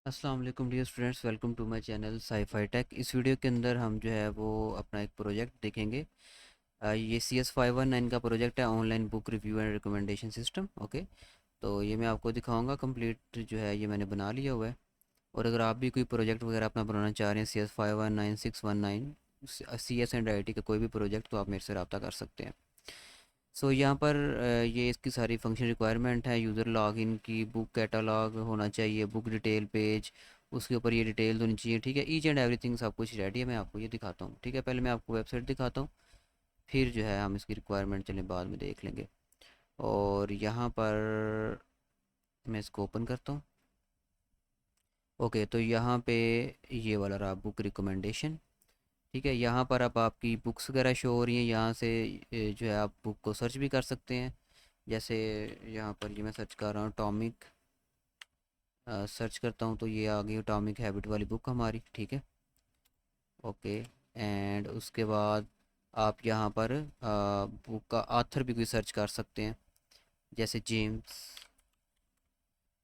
अस्सलाम वालेकुम dear students, welcome to my channel sci-fi tech. इस वीडियो के अंदर हम जो है वो अपना एक प्रोजेक्ट देखेंगे। ये CS519 का प्रोजेक्ट है, online book review and recommendation system. Okay, तो ये मैं आपको दिखाऊंगा। कंप्लीट जो है ये मैंने बना लिया हुआ है। और अगर आप भी कोई प्रोजेक्ट वगैरह अपना बनाना चाह रहे हैं, CS519 619 CS एंड IT का कोई भी प्रोजेक्ट, तो आप मेरे से रब्ता कर सकते हैं। सो यहाँ पर ये इसकी सारी फंक्शन रिक्वायरमेंट है। यूज़र लॉगिन की, बुक कैटलॉग होना चाहिए, बुक डिटेल पेज, उसके ऊपर ये डिटेल होनी चाहिए। ठीक है, ईच एंड एवरीथिंग सब कुछ रेडी है। मैं आपको ये दिखाता हूँ। ठीक है, पहले मैं आपको वेबसाइट दिखाता हूँ, फिर जो है हम इसकी रिक्वायरमेंट चलें बाद में देख लेंगे। और यहाँ पर मैं इसको ओपन करता हूँ। ओके, तो यहाँ पे ये वाला रहा बुक रिकमेंडेशन। ठीक है, यहाँ पर अब आपकी बुक्स वगैरह शो हो रही हैं। यहाँ से जो है आप बुक को सर्च भी कर सकते हैं। जैसे यहाँ पर ये मैं सर्च कर रहा हूँ टॉमिक, सर्च करता हूँ तो ये आ गई टॉमिक हैबिट वाली बुक हमारी। ठीक है, ओके। एंड उसके बाद आप यहाँ पर बुक का आथर भी कोई सर्च कर सकते हैं, जैसे जेम्स।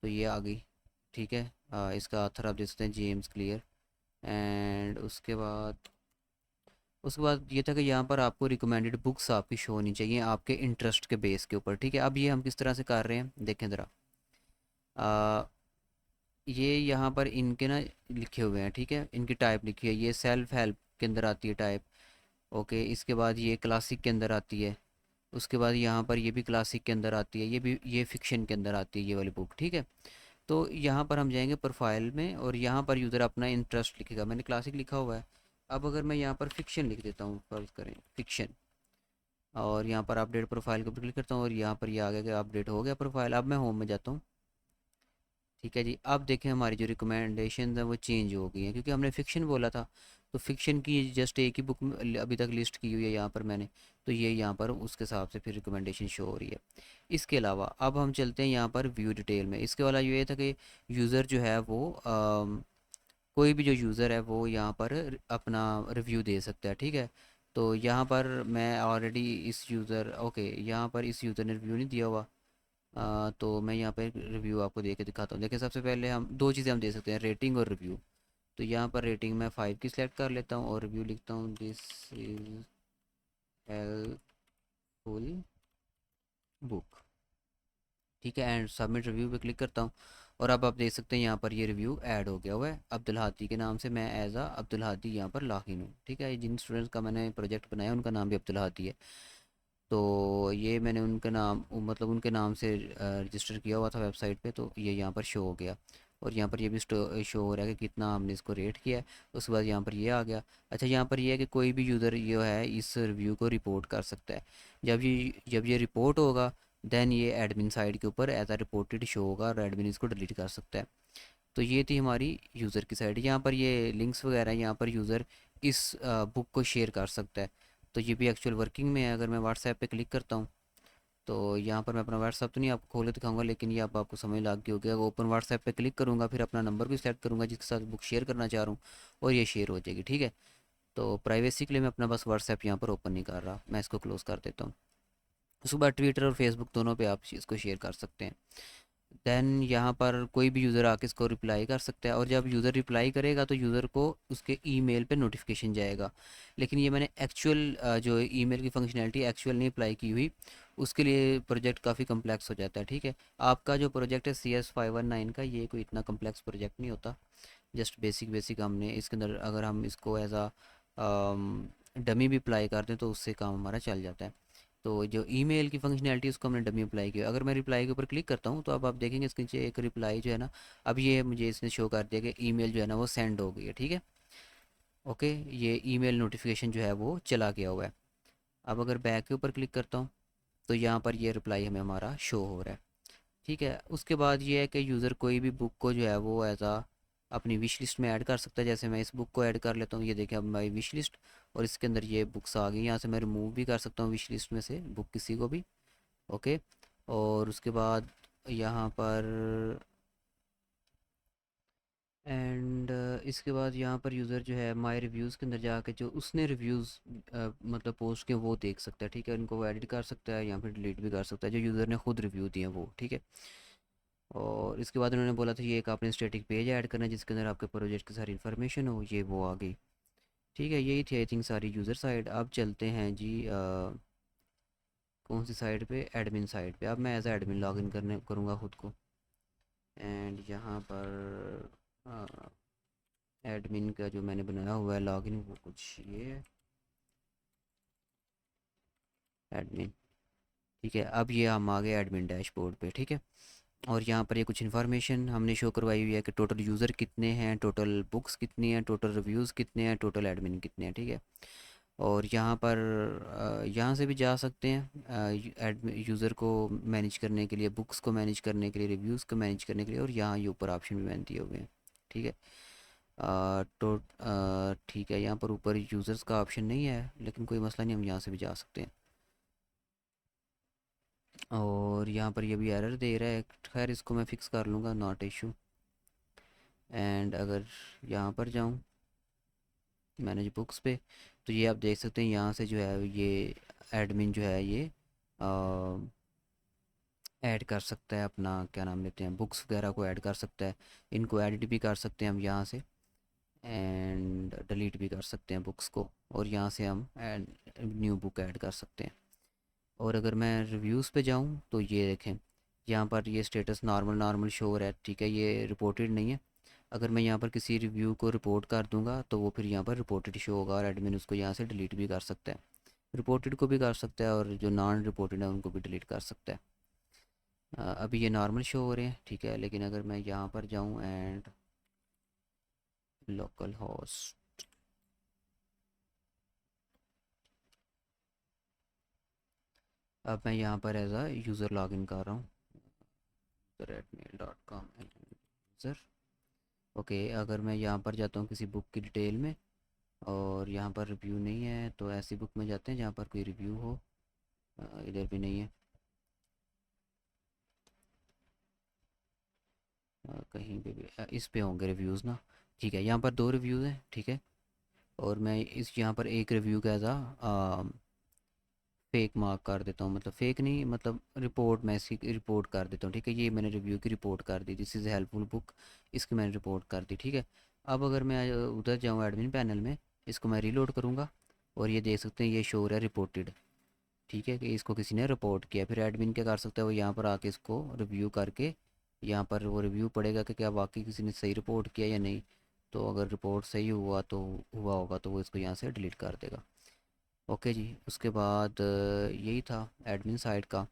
तो ये आ गई। ठीक है, इसका आथर आप देख सकते हैं, जेम्स क्लियर। एंड उसके बाद ये था कि यहाँ पर आपको रिकमेंडेड बुक्स आपकी शो होनी चाहिए आपके इंटरेस्ट के बेस के ऊपर। ठीक है, अब ये हम किस तरह से कर रहे हैं देखें ज़रा। ये यहाँ पर इनके ना लिखे हुए हैं। ठीक है, इनकी टाइप लिखी है, ये सेल्फ हेल्प के अंदर आती है टाइप। ओके, इसके बाद ये क्लासिक के अंदर आती है। उसके बाद यहाँ पर ये भी क्लासिक के अंदर आती है, ये भी ये फिक्शन के अंदर आती है ये वाली बुक। ठीक है, तो यहाँ पर हम जाएंगे प्रोफाइल में और यहाँ पर यूज़र अपना इंटरेस्ट लिखेगा। मैंने क्लासिक लिखा हुआ है। अब अगर मैं यहाँ पर फिक्शन लिख देता हूँ, फर्ज करें फिक्शन, और यहाँ पर अपडेट प्रोफाइल के ऊपर क्लिक करता हूँ और यहाँ पर ये आ गया कि अपडेट हो गया प्रोफाइल। अब मैं होम में जाता हूँ। ठीक है जी, अब देखें हमारी जो रिकमेंडेशन है वो चेंज हो गई है, क्योंकि हमने फ़िक्शन बोला था। तो फ़िक्शन की जस्ट एक ही बुक अभी तक लिस्ट की हुई है यहाँ पर मैंने। तो ये यहाँ पर उसके हिसाब से फिर रिकमेंडेशन शो हो रही है। इसके अलावा अब हम चलते हैं यहाँ पर व्यू डिटेल में। इसके वाला ये था कि यूज़र जो है वो कोई भी जो यूज़र है वो यहाँ पर अपना रिव्यू दे सकता है। ठीक है, तो यहाँ पर मैं ऑलरेडी इस यूज़र, ओके, यहाँ पर इस यूज़र ने रिव्यू नहीं दिया हुआ। तो मैं यहाँ पे रिव्यू आपको दे के दिखाता हूँ। देखिए, सबसे पहले हम दो चीज़ें हम दे सकते हैं, रेटिंग और रिव्यू। तो यहाँ पर रेटिंग मैं 5 की सिलेक्ट कर लेता हूँ और रिव्यू लिखता हूँ, दिस इज़ हेल्पफुल बुक। ठीक है, एंड सबमिट रिव्यू पे क्लिक करता हूँ। और अब आप देख सकते हैं यहाँ पर ये रिव्यू ऐड हो गया हुआ है अब्दुल हादी के नाम से। मैं एज अब्दुल हादी यहाँ पर लॉगिन हूँ। ठीक है, जिन स्टूडेंट्स का मैंने प्रोजेक्ट बनाया उनका नाम भी अब्दुल हादी है। तो ये मैंने उनका नाम, मतलब उनके नाम से रजिस्टर किया हुआ था वेबसाइट पे, तो ये यहाँ पर शो हो गया। और यहाँ पर ये भी शो हो रहा है कि कितना हमने इसको रेट किया है। उसके बाद यहाँ पर ये आ गया। अच्छा, यहाँ पर ये है कि कोई भी यूज़र ये है इस रिव्यू को रिपोर्ट कर सकता है। जब ये रिपोर्ट होगा, देन ये एडमिन साइड के ऊपर एज अ रिपोर्टेड शो होगा और एडमिन इसको डिलीट कर सकता है। तो ये थी हमारी यूज़र की साइड। यहाँ पर ये लिंक्स वगैरह, यहाँ पर यूज़र इस बुक को शेयर कर सकता है। तो ये भी एक्चुअल वर्किंग में है। अगर मैं व्हाट्सएप पे क्लिक करता हूँ तो यहाँ पर मैं अपना व्हाट्सएप तो नहीं आपको खोल के दिखाऊंगा, लेकिन ये अब आपको समझ लग गई होगी। अगर ओपन व्हाट्सएप पे क्लिक करूँगा, फिर अपना नंबर भी सेलेक्ट करूँगा जिसके साथ बुक शेयर करना चाह रहा हूँ, और ये शेयर हो जाएगी। ठीक है, तो प्राइवेसी के लिए मैं अपना बस व्हाट्सएप यहाँ पर ओपन नहीं कर रहा, मैं इसको क्लोज़ कर देता हूँ। उसके बाद ट्विटर और फेसबुक दोनों पे आप इसको शेयर कर सकते हैं। देन यहाँ पर कोई भी यूज़र आके इसको रिप्लाई कर सकता है, और जब यूज़र रिप्लाई करेगा तो यूज़र को उसके ईमेल पे नोटिफिकेशन जाएगा। लेकिन ये मैंने एक्चुअल जो ईमेल की फंक्शनैलिटी एक्चुअल नहीं अप्लाई की हुई, उसके लिए प्रोजेक्ट काफ़ी कम्प्लेक्स हो जाता है। ठीक है, आपका जो प्रोजेक्ट है CS519 का, ये कोई इतना कम्प्लेक्स प्रोजेक्ट नहीं होता। जस्ट बेसिक बेसिक हमने इसके अंदर, अगर हम इसको एज आ डमी भी अप्लाई करते हैं तो उससे काम हमारा चल जाता है। तो जो ईमेल की फंक्शनैलिटी उसको हमने डमी अप्लाई किया। अगर मैं रिप्लाई के ऊपर क्लिक करता हूँ तो अब आप देखेंगे इसके नीचे एक रिप्लाई जो है ना, अब ये मुझे इसने शो कर दिया कि ईमेल जो है ना वो सेंड हो गई है। ठीक है, ओके, ये ईमेल नोटिफिकेशन जो है वो चला गया हुआ है। अब अगर बैक के ऊपर क्लिक करता हूँ तो यहाँ पर ये रिप्लाई हमें हमारा शो हो रहा है। ठीक है, उसके बाद ये है कि यूज़र कोई भी बुक को जो है वो एज आ अपनी विश लिस्ट में ऐड कर सकता है। जैसे मैं इस बुक को ऐड कर लेता हूँ, ये देखें अब माई विश लिस्ट, और इसके अंदर ये बुक्स आ गई। यहाँ से मैं रिमूव भी कर सकता हूँ विश लिस्ट में से बुक किसी को भी। ओके, और उसके बाद यहाँ पर एंड इसके बाद यहाँ पर यूज़र जो है माई रिव्यूज़ के अंदर जाके जो उसने रिव्यूज़ मतलब पोस्ट के वो देख सकता है। ठीक है, उनको वो एडिट कर सकता है या फिर डिलीट भी कर सकता है, जो यूज़र ने खुद रिव्यू दिए हैं वो। ठीक है, और इसके बाद उन्होंने बोला था ये एक आपने स्टैटिक पेज ऐड करना है जिसके अंदर आपके प्रोजेक्ट की सारी इन्फॉर्मेशन हो, ये वो आ गई। ठीक है, यही थी आई थिंक सारी यूज़र साइड। अब चलते हैं जी कौन सी साइड पे, एडमिन साइड पे। अब मैं एज एडमिन लॉगिन करने करूँगा ख़ुद को। एंड यहाँ पर एडमिन का जो मैंने बनाया हुआ है लॉगिन वो कुछ ये है, एडमिन। ठीक है, अब ये हम आ गए एडमिन डैशबोर्ड पे। ठीक है, और यहाँ पर ये कुछ इन्फॉर्मेशन हमने शो करवाई हुई है कि टोटल यूज़र कितने हैं, टोटल बुक्स कितनी हैं, टोटल रिव्यूज़ कितने हैं, टोटल एडमिन कितने हैं। ठीक है, और यहाँ पर यहाँ से भी जा सकते हैं यूज़र को मैनेज करने के लिए, बुक्स को मैनेज करने के लिए, रिव्यूज़ को मैनेज करने के लिए, और यहाँ ये ऊपर ऑप्शन भी मैंने दिए हुए हैं। ठीक है, ठीक है, यहाँ पर ऊपर यूज़र्स का ऑप्शन नहीं है लेकिन कोई मसला नहीं, हम यहाँ से भी जा सकते हैं। और यहाँ पर ये भी एरर दे रहा है, खैर इसको मैं फ़िक्स कर लूँगा, नॉट इशू। एंड अगर यहाँ पर जाऊँ मैनेज बुक्स पे, तो ये आप देख सकते हैं यहाँ से जो है ये एडमिन जो है ये ऐड कर सकता है अपना, क्या नाम लेते हैं, बुक्स वगैरह को ऐड कर सकता है। इनको एडिट भी कर सकते हैं हम यहाँ से, एंड डिलीट भी कर सकते हैं बुक्स को, और यहाँ से हम न्यू बुक ऐड कर सकते हैं। और अगर मैं रिव्यूज़ पे जाऊँ तो ये देखें, यहाँ पर ये स्टेटस नॉर्मल नॉर्मल शो हो रहा है। ठीक है, ये रिपोर्टेड नहीं है। अगर मैं यहाँ पर किसी रिव्यू को रिपोर्ट कर दूंगा तो वो फिर यहाँ पर रिपोर्टेड शो होगा, और एडमिन उसको यहाँ से डिलीट भी कर सकता है। रिपोर्टेड को भी कर सकता है और जो नॉन रिपोर्टेड है उनको भी डिलीट कर सकता है। अभी ये नॉर्मल शो हो रहे हैं। ठीक है, लेकिन अगर मैं यहाँ पर जाऊँ एंड लोकल होस्ट, अब मैं यहाँ पर एज आ यूज़र लॉगिन कर रहा हूँ, @mail.com यूज़र। ओके, अगर मैं यहाँ पर जाता हूँ किसी बुक की डिटेल में और यहाँ पर रिव्यू नहीं है, तो ऐसी बुक में जाते हैं जहाँ पर कोई रिव्यू हो। इधर भी नहीं है, कहीं पे भी इस पे होंगे रिव्यूज़ ना। ठीक है, यहाँ पर दो रिव्यूज़ हैं। ठीक है, और मैं इस यहाँ पर एक रिव्यू का एज फेक मार्क कर देता हूँ, मतलब फेक नहीं, मतलब रिपोर्ट, मैं इसकी रिपोर्ट कर देता हूँ। ठीक है, ये मैंने रिव्यू की रिपोर्ट कर दी, दिस इज़ हेल्पफुल बुक, इसकी मैंने रिपोर्ट कर दी। ठीक है, अब अगर मैं उधर जाऊँ एडमिन पैनल में, इसको मैं रीलोड करूँगा और ये देख सकते हैं ये शो हो रहा है रिपोर्टेड। ठीक है, कि इसको किसी ने रिपोर्ट किया। फिर एडमिन क्या कर सकता है, वो यहाँ पर आके इसको रिव्यू करके यहाँ पर वो रिव्यू पड़ेगा कि क्या वाकई किसी ने सही रिपोर्ट किया या नहीं। तो अगर रिपोर्ट सही हुआ तो हुआ होगा तो वो इसको यहाँ से डिलीट कर देगा। ओके जी, उसके बाद यही था एडमिन साइड का।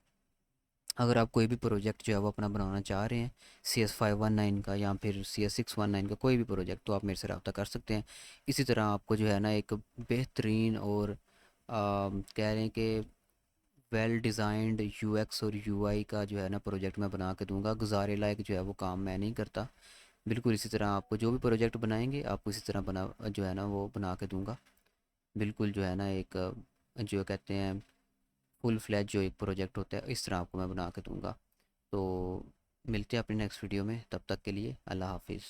अगर आप कोई भी प्रोजेक्ट जो है वो अपना बनाना चाह रहे हैं, CS519 का या फिर CS619 का कोई भी प्रोजेक्ट, तो आप मेरे से रब्ता कर सकते हैं। इसी तरह आपको जो है ना एक बेहतरीन और कह रहे हैं कि वेल डिज़ाइंड UX और UI का जो है ना प्रोजेक्ट मैं बना के दूंगा। गुजारे लायक जो है वो काम मैं नहीं करता। बिल्कुल इसी तरह आपको जो भी प्रोजेक्ट बनाएंगे आपको इसी तरह बना जो है ना वो बना के दूंगा। बिल्कुल जो है ना एक जो कहते हैं फुल फ्लैज जो एक प्रोजेक्ट होता है इस तरह आपको मैं बना के दूंगा। तो मिलते हैं अपनी नेक्स्ट वीडियो में, तब तक के लिए अल्लाह हाफिज़।